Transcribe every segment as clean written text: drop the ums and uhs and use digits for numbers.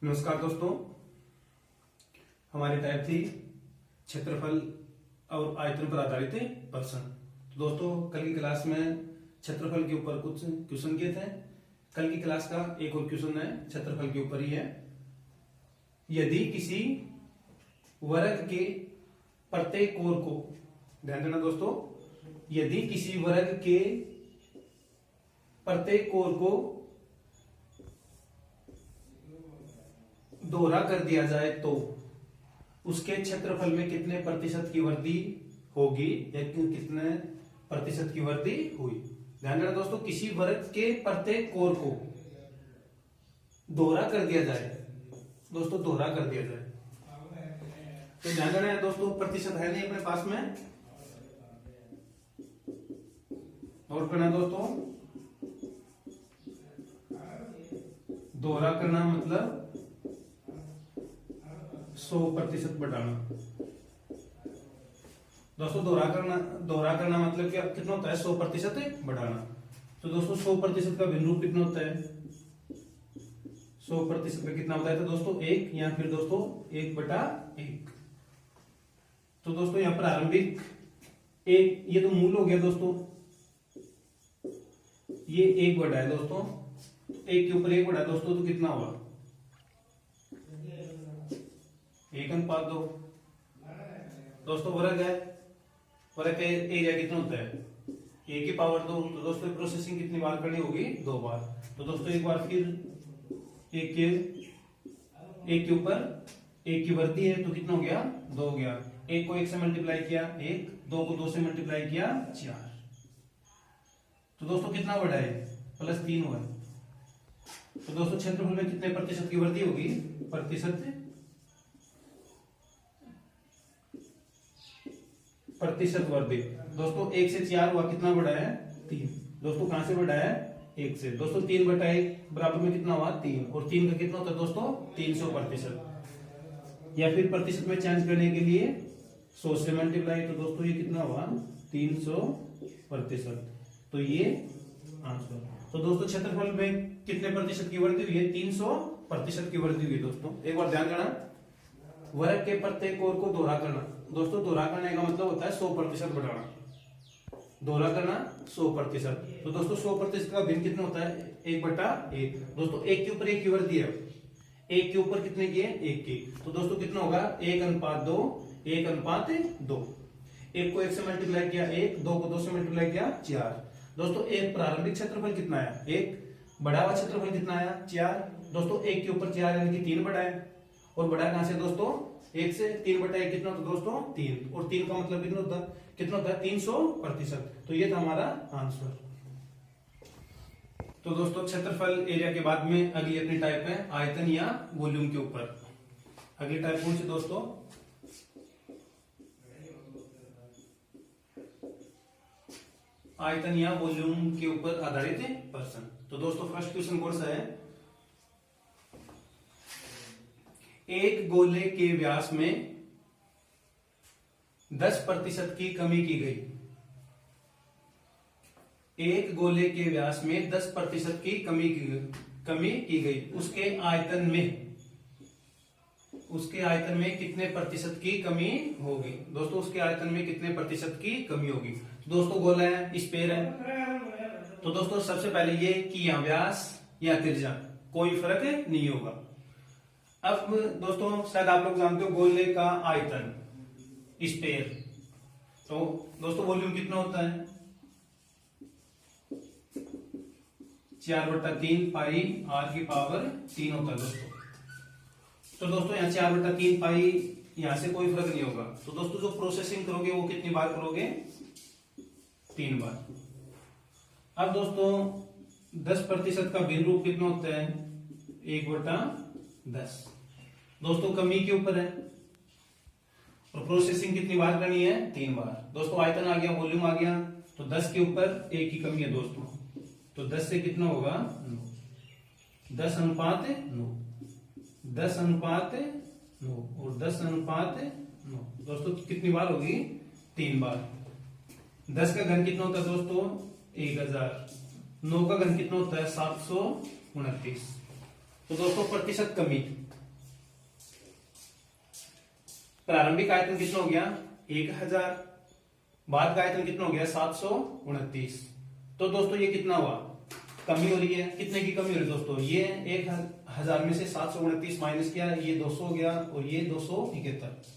नमस्कार दोस्तों, हमारी टाइप थी क्षेत्रफल और आयतन पर आधारित प्रश्न। तो दोस्तों, कल की क्लास में क्षेत्रफल के ऊपर कुछ क्वेश्चन किए थे। कल की क्लास का एक और क्वेश्चन है क्षेत्रफल के ऊपर ही है। यदि किसी वर्ग के प्रत्येक कोण को, ध्यान देना दोस्तों, यदि किसी वर्ग के प्रत्येक कोण को दोहरा कर दिया जाए तो उसके क्षेत्रफल में कितने प्रतिशत की वृद्धि होगी या कितने प्रतिशत की वृद्धि हुई। ध्यान देना दोस्तों, किसी वर्ग के प्रत्येक कोण को दोहरा कर दिया जाए, दोस्तों दोहरा कर दिया जाए तो ध्यान देना है दोस्तों, प्रतिशत है नहीं अपने पास में, और करना दोस्तों, दोहरा करना मतलब 100% बढ़ाना। दोस्तों दोहरा करना मतलब क्या कितना होता है, 100% बढ़ाना। तो दोस्तों 100% का भिन्न रूप कितना होता है, 100% का कितना होता है, तो दोस्तों 1 या फिर दोस्तों 1/1। तो दोस्तों यहाँ प्रारंभिक एक, ये तो मूल हो गया दोस्तों, ये 1 बढ़ा है दोस्तों, 1 के ऊपर 1 बढ़ा दोस्तों, तो कितना हुआ 1:2। दोस्तों वर्ग है, वर्ग का एरिया कितना होता है 1 की पावर 2। तो दोस्तों प्रोसेसिंग कितनी बार करनी होगी, 2 बार। तो दोस्तों एक बार फिर 1 के ऊपर 1 की वृद्धि है तो कितना हो गया 2 हो गया। 1 को 1 से मल्टीप्लाई किया 1, 2 को 2 से मल्टीप्लाई किया 4। तो दोस्तों कितना बढ़ा है, +3 हुआ है। तो दोस्तों क्षेत्रफल में कितने प्रतिशत की वृद्धि होगी, प्रतिशत वृद्धि। दोस्तों 1 से 4 हुआ, कितना बढ़ा है 3। दोस्तों कहां से बढ़ा है 1 से। दोस्तों 3/1 बराबर में कितना हुआ 3, और 3 का कितना होता है दोस्तों 300%। या फिर प्रतिशत में चेंज करने के लिए 100 से मल्टीप्लाई, तो दोस्तों ये कितना हुआ 300%। तो ये आंसर। तो दोस्तों क्षेत्रफल में कितने प्रतिशत की वृद्धि हुई है, 300% की वृद्धि हुई। दोस्तों एक बार ध्यान देना, वर्ग के प्रत्येक कोण को दोहरा करना। दोस्तों दोहरा करने का मतलब होता है 100% बढ़ाना, दोहरा करना 100%। तो दोस्तों 100% का भिन्न कितना होता है, 1/1। दोस्तों 1 के ऊपर 1 की वृद्धि है, 1 के ऊपर कितने की है 1 की। तो दोस्तों कितना होगा 1:2, 1:2। 1 को 1 से मल्टीप्लाई किया 1, 2 को 2 से मल्टीप्लाई किया 4। दोस्तों एक प्रारंभिक क्षेत्रफल कितना आया 1, बढ़ा हुआ क्षेत्रफल कितना आया 4। दोस्तों 1 के ऊपर 4 यानी कि 3 बढ़ा है, और बढ़ा कहां से दोस्तों 1 से। 3/1 कितना होता है दोस्तों 3, और 3 का मतलब कितना होता है 300%। तो ये था हमारा आंसर। तो दोस्तों क्षेत्रफल एरिया के बाद में अगली अपनी टाइप है आयतन या वॉल्यूम के ऊपर। अगली टाइप कौन सी दोस्तों, आयतन या वॉल्यूम के ऊपर आधारित है प्रश्न। तो दोस्तों फर्स्ट क्वेश्चन कौन सा है, एक गोले के व्यास में 10% की कमी की गई। एक गोले के व्यास में 10% की कमी की गई। उसके आयतन में कितने प्रतिशत की कमी होगी। दोस्तों उसके आयतन में कितने प्रतिशत की कमी होगी। दोस्तों गोला है, स्फीयर है, तो दोस्तों सबसे पहले ये कि यहाँ व्यास या त्रिज्या कोई फर्क नहीं होगा। अब दोस्तों शायद आप लोग जानते हो गोले का आयतन स्फीयर, तो दोस्तों वॉल्यूम कितना होता है 4/3 पाई r³ होता है दोस्तों। तो दोस्तों यहाँ 4/3 पाई, यहां से कोई फर्क नहीं होगा। तो दोस्तों जो प्रोसेसिंग करोगे वो कितनी बार करोगे, 3 बार। अब दोस्तों 10% का भिन्न रूप कितना होता है 1/10। दोस्तों कमी के ऊपर है, और प्रोसेसिंग कितनी बार करनी है 3 बार। दोस्तों आयतन आ गया, वॉल्यूम आ गया, तो 10 के ऊपर 1 की कमी है दोस्तों, तो 10 से कितना होगा 9, 10:9, 10:9 और 10:9। दोस्तों कितनी बार होगी 3 बार। 10 का घन कितना होता है दोस्तों 1000। 9 का घन कितना होता है 729। तो दोस्तों प्रतिशत कमी, प्रारंभिक आयतन कितना हो गया 1000, बाद का आयतन कितना हो गया 729। तो दोस्तों ये कितना हुआ, कमी हो रही है। कितने की कमी हो रही है दोस्तों, ये 1000 में से 729 माइनस किया, ये 200 हो गया और ये 271।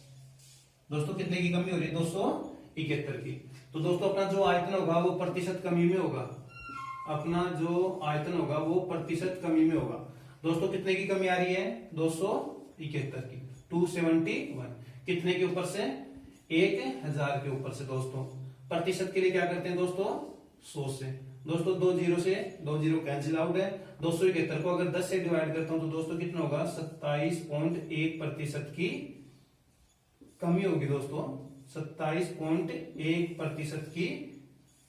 दोस्तों कितने की कमी हो रही है 271 की। तो दोस्तों अपना जो आयतन होगा वो प्रतिशत कमी में होगा, अपना जो आयतन होगा वो प्रतिशत कमी में होगा। दोस्तों कितने की कमी आ रही है 271 की, 271। कितने के ऊपर से 1000 के ऊपर से। दोस्तों प्रतिशत के लिए क्या करते हैं दोस्तों 100 से। दोस्तों 2 जीरो से 2 जीरो कैंसिल आउट है। 271 को अगर 10 से डिवाइड करता हूं तो दोस्तों कितना होगा 27.1% की कमी होगी। दोस्तों 27.1% की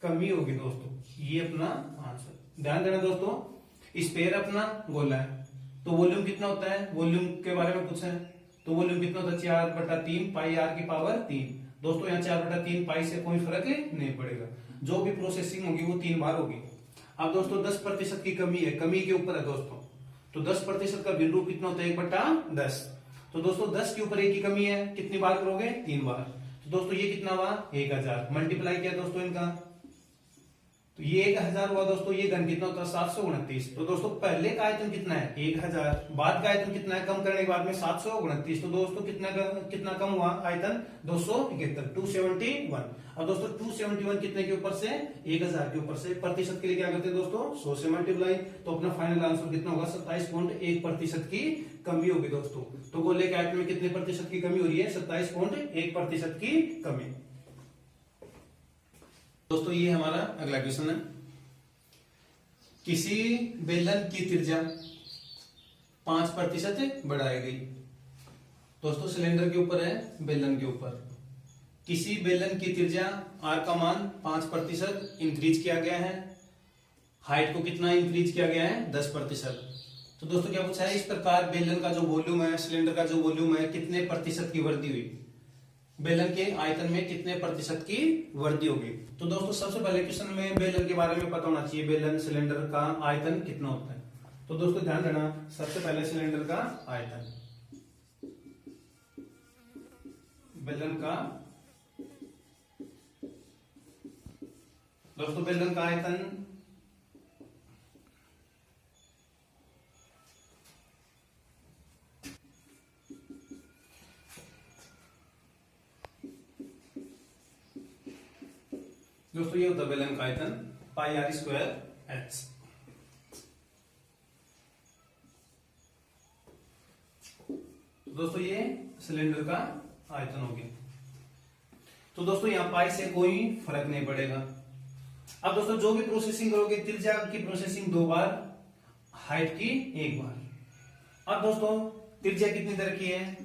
कमी होगी। दोस्तों ये अपना आंसर। ध्यान देना दोस्तों, स्पेयर अपना गोला है तो वॉल्यूम कितना होता है, वॉल्यूम के बारे में पूछा है तो वॉल्यूम कितना होता है 4/3 पाई आर की पावर 3। दोस्तों यहाँ 4/3 पाई से कोई फर्क नहीं पड़ेगा, जो भी प्रोसेसिंग होगी वो 3 बार होगी। अब दोस्तों 10% की कमी है, कमी के ऊपर है दोस्तों। तो 10% का बिंदु कितना होता है 1/10। तो दोस्तों 10 के ऊपर 1 की कमी है, कितनी बार करोगे 3 बार। तो दोस्तों ये कितना हुआ 1000, मल्टीप्लाई किया दोस्तों इनका, तो ये 1000 हुआ। दोस्तों ये घन कितना होता है 729। तो दोस्तों पहले का आयतन कितना है 1000, बाद का आयतन कितना है कम करने के बाद में 729। तो दोस्तों कितना कम हुआ आयतन 271, 271। अब दोस्तों 271 कितने के ऊपर से 1000 के ऊपर से। प्रतिशत के लिए क्या करते हैं दोस्तों 100 से मल्टीप्लाई। तो अपना फाइनल आंसर कितना होगा 27.1% की कमी होगी। दोस्तों तो गोले के आयतन में कितने प्रतिशत की कमी हो रही है 27.1% की कमी। दोस्तों ये हमारा अगला क्वेश्चन है, किसी बेलन की त्रिज्या 5% बढ़ाई गई। दोस्तों सिलेंडर के ऊपर है, बेलन के ऊपर किसी बेलन की त्रिज्या आर का मान 5% इंक्रीज किया गया है, हाइट को कितना इंक्रीज किया गया है 10%। तो दोस्तों क्या पूछा है, इस प्रकार बेलन का जो वॉल्यूम है, सिलेंडर का जो वॉल्यूम है कितने प्रतिशत की वृद्धि हुई, बेलन के आयतन में कितने प्रतिशत की वृद्धि होगी। तो दोस्तों सबसे पहले क्वेश्चन में बेलन के बारे में पता होना चाहिए, बेलन सिलेंडर का आयतन कितना होता है। तो दोस्तों ध्यान देना, सबसे पहले सिलेंडर का आयतन, बेलन का, दोस्तों बेलन का आयतन दोस्तों ये होता है बेलन का आयतन पाई आर स्क्वायर एच। दोस्तों ये सिलेंडर का आयतन हो गया। तो दोस्तों यहां पाई से कोई फर्क नहीं पड़ेगा। अब दोस्तों जो भी प्रोसेसिंग करोगे, त्रिज्या की प्रोसेसिंग 2 बार, हाइट की 1 बार। अब दोस्तों त्रिज्या कितनी दे रखी है,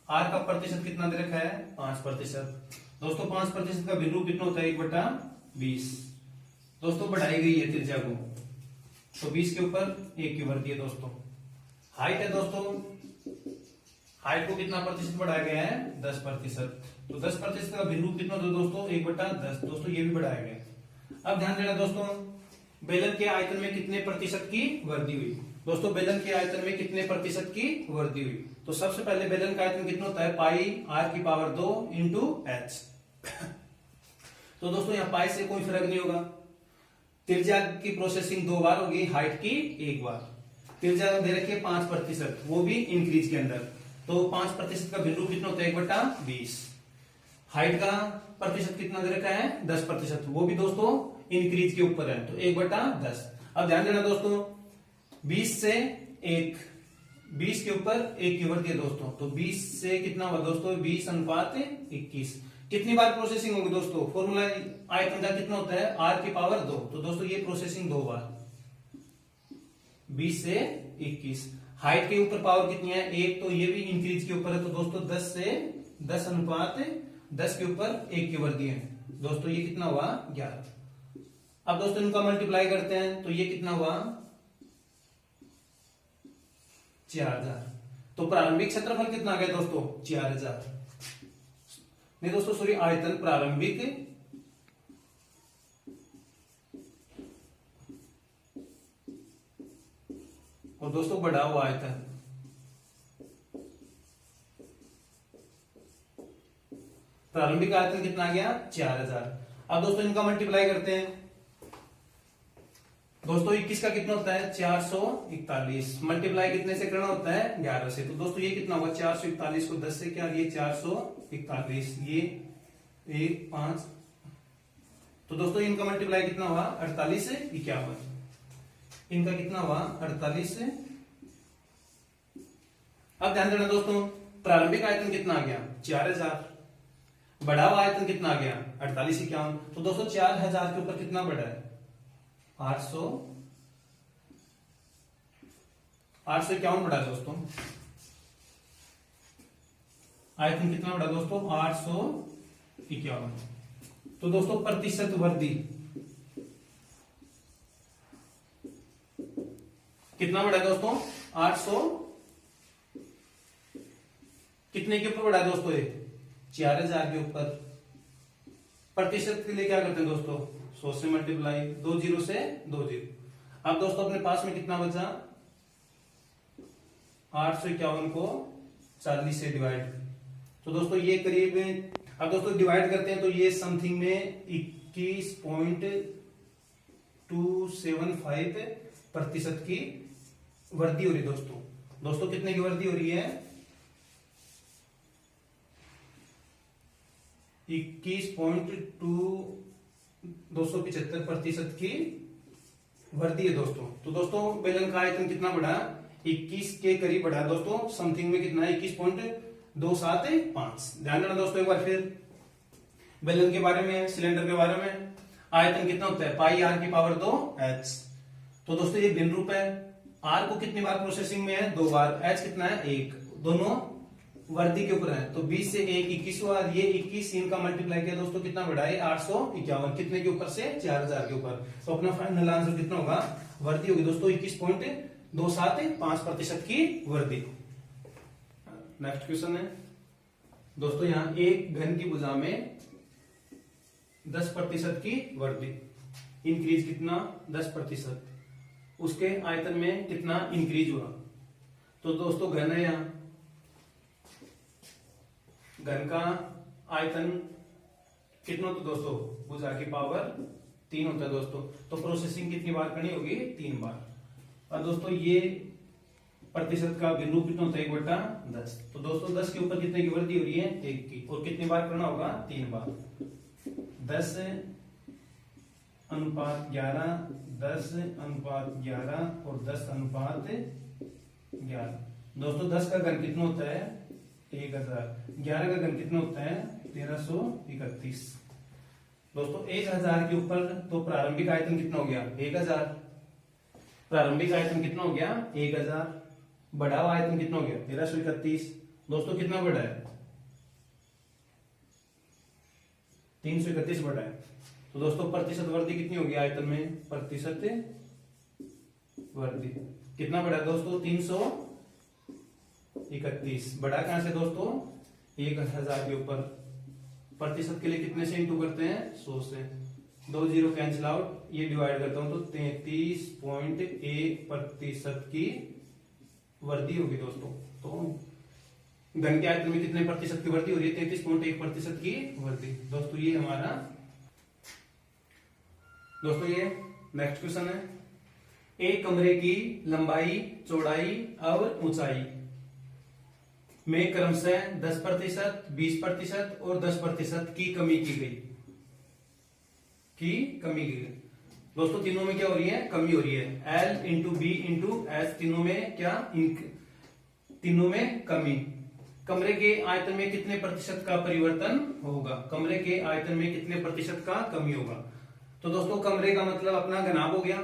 आर का प्रतिशत कितना दे रखा है 5%। दोस्तों 5% का भिन्न रूप कितना होता है 1/20। दोस्तों बढ़ाई गई है त्रिज्या को, तो 20 के ऊपर 1 की वृद्धि है। दोस्तों हाइट है, दोस्तों हाइट को कितना प्रतिशत बढ़ाया गया है 10%। तो 10% का भिन्न रूप कितना होता है दोस्तों 1/10। दोस्तों ये भी बढ़ाया गया। अब ध्यान देना दोस्तों, बेलन के आयतन में कितने प्रतिशत की वृद्धि हुई। दोस्तों बेलन के आयतन में कितने प्रतिशत की वृद्धि हुई। तो सबसे पहले बेलन का आयतन कितना होता है पाई आर की पावर 2 इंटू एच। तो दोस्तों यहाँ पाई से कोई फर्क नहीं होगा। त्रिज्या की प्रोसेसिंग 2 बार होगी, हाइट की 1 बार। त्रिज्या दे रखी है 5%, वो भी इंक्रीज के अंदर। तो 5% का भिन्न रूप कितना होता है 1/20। हाइट का प्रतिशत कितना दे रखा है 10%, वो भी दोस्तों इंक्रीज के ऊपर है, तो 1/10। अब ध्यान देना दोस्तों, 20 से 1, 20 के ऊपर 1 की वृद्धि है दोस्तों। तो 20 से कितना हुआ दोस्तों 20/21। कितनी बार प्रोसेसिंग होगी दोस्तों, फॉर्मूला आयतन का कितना होता है आर की पावर 2। तो दोस्तों ये प्रोसेसिंग 2 बार, 20 से 21। हाइट के ऊपर पावर कितनी है 1, तो ये भी इंक्रीज के ऊपर है। तो दोस्तों 10 से 10/10 के ऊपर 1 की वृद्धि है। दोस्तों ये कितना हुआ 11। अब दोस्तों इनका मल्टीप्लाई करते हैं तो ये कितना हुआ 4000। तो प्रारंभिक क्षेत्रफल कितना आ गया दोस्तों 4000। नहीं दोस्तों सॉरी, आयतन प्रारंभिक और दोस्तों बढ़ा हुआ आयतन, प्रारंभिक आयतन कितना आ गया 4000। अब दोस्तों इनका मल्टीप्लाई करते हैं। दोस्तों 21 का कितना होता है 441, मल्टीप्लाई कितने से करना होता है 11 से। तो दोस्तों ये कितना होगा 441 को 10 से क्या, ये 441, ये 1 5। तो दोस्तों इनका मल्टीप्लाई कितना हुआ 48 से 51, इनका कितना हुआ 48 से। अब ध्यान देना दोस्तों, प्रारंभिक आयतन कितना आ गया 4000, बढ़ा हुआ आयतन कितना आ गया 48 51। तो दोस्तों 4000 के ऊपर कितना बढ़ा है 851 बढ़ा है दोस्तों। आयतन कितना बढ़ा दोस्तों 851। तो दोस्तों प्रतिशत वृद्धि कितना बढ़ा दोस्तों 800 कितने के ऊपर बढ़ा है दोस्तों, ये 4000 के ऊपर। प्रतिशत के लिए क्या करते हैं दोस्तों 100 से मल्टीप्लाई, 2 0 से 2 0। अब दोस्तों अपने पास में कितना बचा 851 को 40 से डिवाइड। तो दोस्तों ये करीब, अब दोस्तों डिवाइड करते हैं तो ये समथिंग में 21.275 प्रतिशत की वृद्धि हो रही है दोस्तों। दोस्तों कितने की वृद्धि हो रही है 21.275 प्रतिशत की वृद्धि है दोस्तों। तो दोस्तों बेलन का आयतन कितना बढ़ा 21 के करीब बढ़ा दोस्तों, समथिंग में कितना है 21.275। ध्यान रखना दोस्तों एक बार फिर बेलन के बारे में, सिलेंडर के बारे में। आयतन कितना होता है पाई आर की पावर 2 एच। तो दोस्तों ये भिन्न रूप है, आर को कितनी बार प्रोसेसिंग में है 2 बार, एच कितना है 1, दोनों वृद्धि के ऊपर है। तो 20 से 1 21 हुआ, ये 21 इनका मल्टीप्लाई किया दोस्तों कितना बढ़ा है 851, कितने के ऊपर से 4000 के ऊपर। तो अपना फाइनल आंसर कितना होगा, वृद्धि होगी दोस्तों 21.275 प्रतिशत की वृद्धि। नेक्स्ट क्वेश्चन है दोस्तों, यहाँ एक घन की भुजा में 10 प्रतिशत की वृद्धि, इंक्रीज कितना 10 प्रतिशत, उसके आयतन में कितना इंक्रीज हुआ। तो दोस्तों घन है, यहाँ घन का आयतन कितना होता है दोस्तों, भुजा की पावर 3 होता है दोस्तों। तो प्रोसेसिंग कितनी बार करनी होगी 3 बार। और दोस्तों ये प्रतिशत का भिन्न रूप कितना होता है 1/10। तो दोस्तों 10 के ऊपर कितने की वृद्धि हो रही है 1 की, और कितनी बार करना होगा 3 बार। 10:11, 10:11 और 10:11। दोस्तों 10 का घन कितना होता है 1000, 11 का घन कितना होता है 1331। दोस्तों 1000 के ऊपर तो प्रारंभिक आयतन कितना हो गया 1000, प्रारंभिक आयतन कितना हो गया 1000, बढ़ा हुआ आयतन कितना हो गया 1331। दोस्तों कितना बढ़ा है 331 बढ़ा है। तो दोस्तों प्रतिशत वृद्धि कितनी होगी आयतन में, प्रतिशत वृद्धि कितना बढ़ा दोस्तों 331। बढ़ा कहां से दोस्तों 1000 के ऊपर। प्रतिशत के लिए कितने से इंटू करते हैं 100 से, 2 0 कैंसिल आउट, ये डिवाइड करता हूं तो 33.1 प्रतिशत की वृद्धि होगी दोस्तों। तो घन के आयतन में कितने प्रतिशत की वृद्धि हो रही है 33.1 प्रतिशत की वृद्धि। दोस्तों ये हमारा दोस्तों ये नेक्स्ट क्वेश्चन है, एक कमरे की लंबाई चौड़ाई और ऊंचाई में क्रमशः 10%, 20% और 10% की कमी की गई। दोस्तों तीनों में क्या हो रही है कमी हो रही है। L into B into H, तीनों में क्या तीनों में कमी। कमरे के आयतन में कितने प्रतिशत का परिवर्तन होगा, कमरे के आयतन में कितने प्रतिशत का कमी होगा। तो दोस्तों कमरे का मतलब अपना घनाभ हो गया।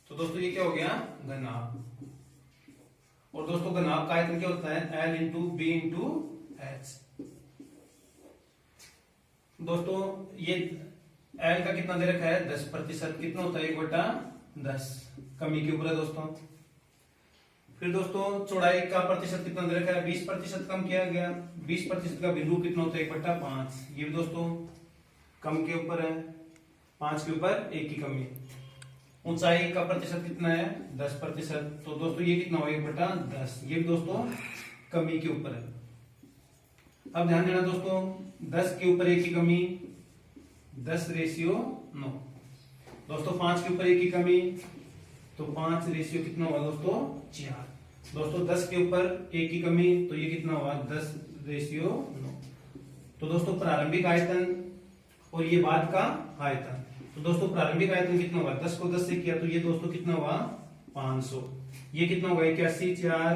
तो दोस्तों ये क्या हो गया घनाभ। और दोस्तों घनाभ का आयतन क्या होता है L into B into H. दोस्तों ये L का कितना दे रखा है 10%, कितना होता है 1/10, कमी के ऊपर है दोस्तों। फिर दोस्तों चौड़ाई का प्रतिशत कितना दे रखा है 20% कम किया गया, 20% का बिंदु कितना होता है 1/5, ये भी दोस्तों कम के ऊपर है, 5 के ऊपर 1 की कमी। ऊंचाई का प्रतिशत कितना है 10%। तो दोस्तों ये कितना होगा 1/10, ये दोस्तों कमी के ऊपर है। अब ध्यान देना दोस्तों 10 के ऊपर 1 की कमी 10:9। दोस्तों 5 के ऊपर 1 की कमी तो 5 रेशियो कितना होगा दोस्तों 4। दोस्तों 10 के ऊपर 1 की कमी तो ये कितना होगा 10:9। तो दोस्तों प्रारंभिक आयतन और ये बाद का आयतन, तो दोस्तों प्रारंभिक आयतन कितना होगा 10 को 10 से किया तो ये दोस्तों कितना होगा 500। ये कितना होगा 81 4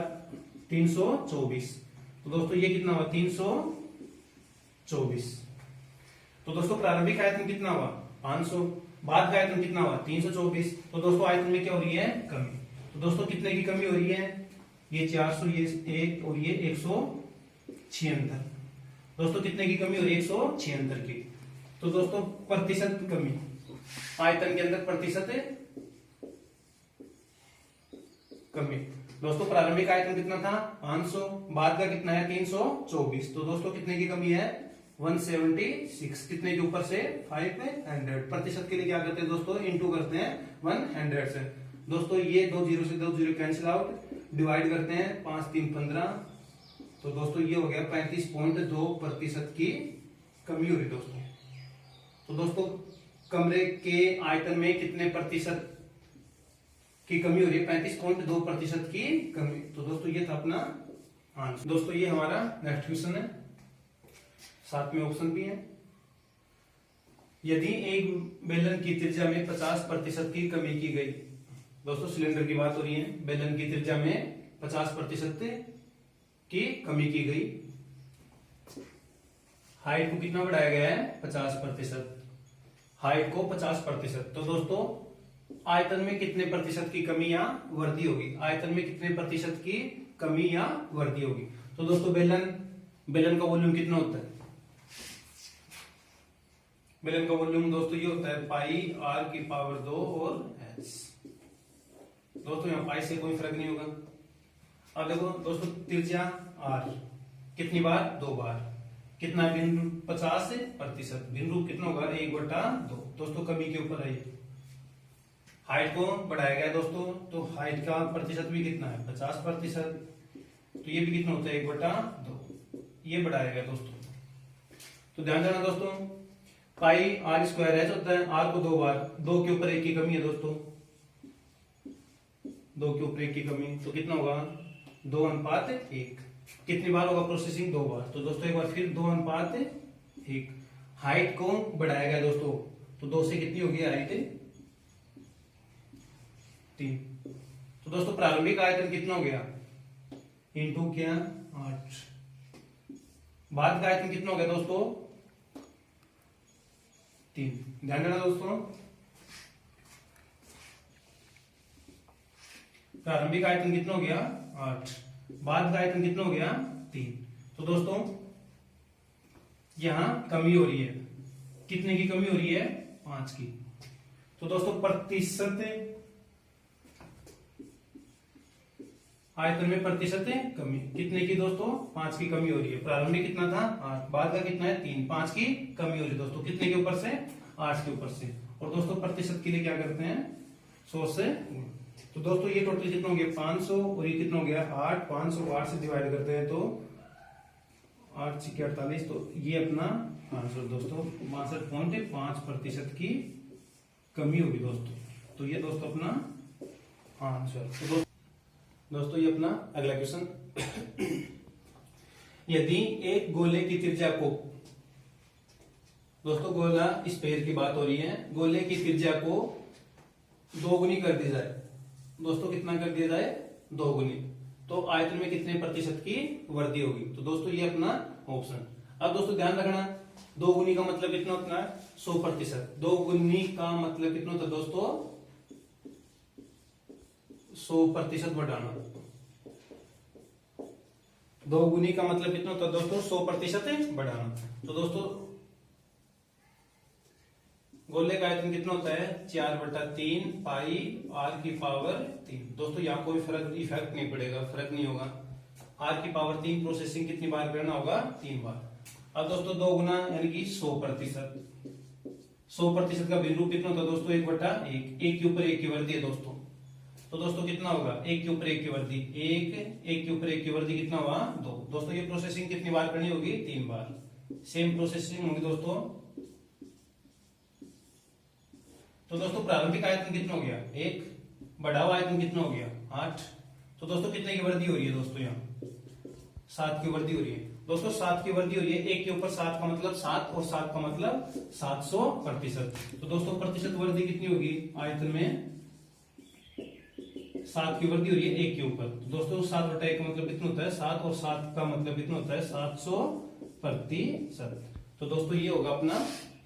324। तो दोस्तों ये कितना हुआ 324। तो दोस्तों प्रारंभिक आयतन कितना हुआ 500, बाद का आयतन कितना हुआ 324। तो दोस्तों आयतन में क्या हो रही है कमी। तो दोस्तों कितने की कमी हो रही है ये 400, ये 1 और ये 176। दोस्तों कितने की कमी हो रही है 176 की। तो दोस्तों प्रतिशत कमी आयतन के अंदर प्रतिशत कमी। दोस्तों प्रारंभिक आयतन कितना था 500, बाद का कितना है 324। तो दोस्तों कितने की कमी है 176। कितने के ऊपर से 500। प्रतिशत के लिए क्या करते हैं दोस्तों इंटू करते हैं 100 से। दोस्तों ये 2 जीरो से 2 जीरो कैंसिल आउट, डिवाइड करते हैं 5 3 15। तो दोस्तों ये हो गया 35.2% की कमी हो रही दोस्तों। तो दोस्तों कमरे के आयतन में कितने प्रतिशत की कमी हो रही है 35.2% की कमी। तो दोस्तों ये था अपना आंसर। दोस्तों ये हमारा नेक्स्ट क्वेश्चन है, साथ में ऑप्शन भी है। यदि एक बेलन की त्रिज्या में 50% की कमी की गई, दोस्तों सिलेंडर की बात हो रही है, बेलन की त्रिज्या में 50% की कमी की गई, हाइट को कितना बढ़ाया गया है 50%, हाइट को 50%। तो दोस्तों आयतन में कितने प्रतिशत की कमी या वृद्धि होगी, आयतन में कितने प्रतिशत की कमी या वृद्धि होगी। तो दोस्तों बेलन का वॉल्यूम कितना होता है, बेलन का वॉल्यूम दोस्तों ये होता है πr⁴ और h। दोस्तों यहाँ पाई से कोई फर्क नहीं होगा। अब देखो दोस्तों त्रिज्या r कितनी बार 2 बार, कितना बिंदु 50%, बिंदु कितना होगा 1/2। दोस्तों कमी के ऊपर है। हाइट को बढ़ाया गया दोस्तों, तो हाइट का प्रतिशत भी कितना है 50%। तो ये भी कितना होता है 1/2, ये बढ़ाया गया दोस्तों। तो ध्यान देना दोस्तों πr² होता है, r को 2 बार, 2 के ऊपर 1 की कमी है दोस्तों, 2 के ऊपर 1 की कमी, तो कितना होगा 2:1। कितनी बार होगा प्रोसेसिंग 2 बार। तो दोस्तों एक बार फिर 2:1। हाइट को बढ़ाया गया दोस्तों, तो 2 से कितनी होगी हाइट 3। तो दोस्तों प्रारंभिक आयतन कितना हो गया इंटू क्या 8। बाद का आयतन कितना हो गया दोस्तों 3। ध्यान देना दोस्तों प्रारंभिक आयतन कितना हो गया 8, बाद का आयतन कितना हो गया 3। तो दोस्तों यहां कमी हो रही है, कितने की कमी हो रही है 5 की। तो दोस्तों प्रतिशत आयतन में प्रतिशत कमी कितने की दोस्तों 5 की कमी हो रही है। प्रारंभिक कितना था 8, बाद का कितना है 3, 5 की कमी हो रही है दोस्तों, कितने के ऊपर से 8 के ऊपर से। और दोस्तों प्रतिशत के लिए क्या करते हैं 100 से। तो दोस्तों ये टोटल कितना हो गया 500 और ये कितना हो गया 8, 500 8 से डिवाइड करते हैं तो 8 × 48। तो ये अपना आंसर दोस्तों 62.5% की कमी होगी दोस्तों। तो ये दोस्तों अपना आंसर। तो दोस्तों ये अपना अगला क्वेश्चन। यदि एक गोले की त्रिज्या को, दोस्तों गोला स्फीयर की बात हो रही है, गोले की त्रिज्या को 2 गुनी कर दी जाए, दोस्तों कितना कर दिया जाए 2 गुनी, तो आयतन में कितने प्रतिशत की वृद्धि होगी। तो दोस्तों ये अपना ऑप्शन। अब दोस्तों ध्यान रखना 2 गुनी का मतलब कितना होता है 100%। 2 गुनी का मतलब कितना होता है दोस्तों 100% बढ़ाना। 2 गुनी का मतलब कितना होता है दोस्तों 100% बढ़ाना। तो दोस्तों गोले का आयतन कितना होता है 4/3 πr⁴। दोस्तों यहाँ कोई इफेक्ट नहीं पड़ेगा, फर्क नहीं होगा। r⁴ प्रोसेसिंग कितनी बार करना होगा 3 बार। अब दोस्तों 2 गुना यानी कि 100%। 100% का भिन्न रूप कितना होता है दोस्तों, 1/1, 1 के ऊपर 1 की वर्दी है दोस्तों। तो दोस्तों कितना होगा, 1 के ऊपर 1 की वर्दी 1, 1 के ऊपर 1 की वर्दी कितना हुआ 2। दोस्तों ये प्रोसेसिंग कितनी बार करनी होगी, 3 बार। सेम प्रोसेसिंग होगी दोस्तों। तो दोस्तों प्रारंभिक आयतन कितना हो गया 1, बढ़ा हुआ आयतन कितना हो गया 8। तो दोस्तों कितने की वृद्धि हो रही है दोस्तों, यहाँ 7 की वृद्धि हो रही है दोस्तों, 7 की वृद्धि हो रही है। 1 के ऊपर 7 का मतलब 7 और 7 का मतलब 700%। तो दोस्तों प्रतिशत वृद्धि कितनी होगी आयतन में, 7 की वृद्धि हो रही है 1 के ऊपर। तो दोस्तों 7/1 का मतलब कितना होता है 7, और 7 का मतलब कितना होता है 700%। तो दोस्तों ये होगा अपना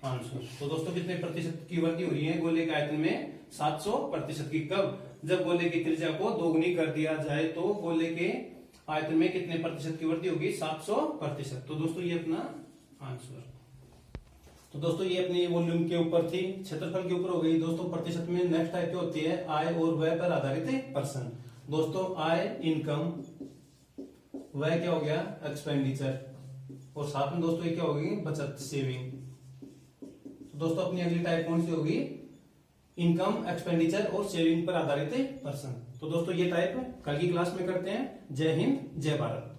आंसर। तो दोस्तों कितने प्रतिशत की वृद्धि हो रही है गोले के आयतन में, 700% की। कब, जब गोले की त्रिज्या को दोगुनी कर दिया जाए तो गोले के आयतन में कितने प्रतिशत की वृद्धि होगी, 700%। तो दोस्तों ये अपना आंसर। तो दोस्तों ये अपनी वॉल्यूम के ऊपर थी, क्षेत्रफल के ऊपर हो गई दोस्तों। प्रतिशत में नेक्स्ट टाइप की होती है आय और व्यय पर आधारित प्रश्न। दोस्तों आय इनकम, व्यय क्या हो गया एक्सपेंडिचर, और साथ में दोस्तों ये क्या होगी बचत सेविंग। तो दोस्तों अपनी अगली टाइप कौन सी होगी, इनकम एक्सपेंडिचर और सेविंग पर आधारित प्रश्न। तो दोस्तों ये टाइप कल की क्लास में करते हैं। जय हिंद जय भारत।